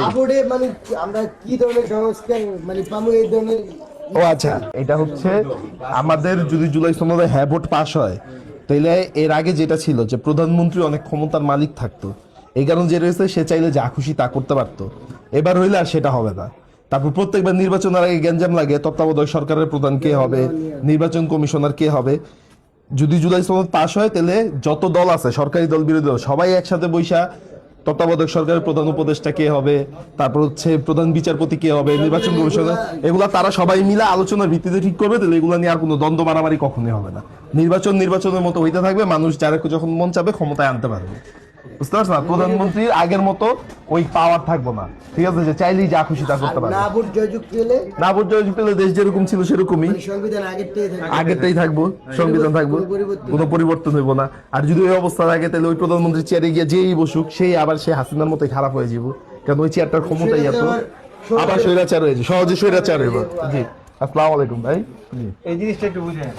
আপডে মানে আমরা কি ধরনের সংস্কার মানে পাবো এই ধরনের। ও আচ্ছা, এটা হচ্ছে আমাদের যদি জুলাই সনদে হ্যাঁ ভোট পাস হয়, তাহলে এর আগে যেটা ছিল যে প্রধানমন্ত্রী অনেক ক্ষমতার মালিক থাকতো, এই কারণে যে রয়েছে সে চাইলে যা খুশি তা করতে পারতো। এবার হইলে আর সেটা হবে না। তারপর প্রত্যেকবার নির্বাচনের আগে গ্যাঞ্জাম লাগে, তত্ত্বাবধায়ক সরকারের প্রধান কে হবে, নির্বাচন কমিশনার কে হবে। যদি জুলাই সনদ পাস হয় তাহলে যত দল আছে, সরকারি দল বিরোধী দল, সবাই একসাথে বৈশা তত্ত্বাবধায়ক সরকারের প্রধান উপদেষ্টা কে হবে, তারপর হচ্ছে প্রধান বিচারপতি কে হবে, নির্বাচন কমিশনার, এগুলা তারা সবাই মিলে আলোচনার ভিত্তিতে ঠিক করবে। তাহলে এগুলো নিয়ে আর কোনো দ্বন্দ্ব মারামারি কখনোই হবে না। নির্বাচনের মতো হইতে থাকবে, মানুষ যারা যখন মন চাবে ক্ষমতায় আনতে পারবে। বুঝতে পারছ না? প্রধানমন্ত্রীর আগের মতো ওই পাওয়ার থাকবো না, ঠিক আছে, যে চাইলেই যা খুশি তা করতে পারবে। না ভোট জয়যুক্তি হলে, না ভোট জয়যুক্ত হলে দেশ যেরকম ছিল সেরকমই মানে সংবিধান আগেরটাই থাকবো, সংবিধান থাকবো, কোনো পরিবর্তন হইব না। আর যদি ওই অবস্থা থাকে তাহলে ওই প্রধানমন্ত্রী চেয়ারে গিয়ে যেই বসুক সেই আবার সেই হাসিনার মতোই খারাপ হয়ে যাবো, কারণ ওই চেয়ারটার ক্ষমতাই এত, আবার স্বৈরাচার হয়েছে, সহজে স্বৈরাচার হইব। জি, আসসালামু আলাইকুম ভাই। জি, এই জিনিসটা একটু বুঝেন।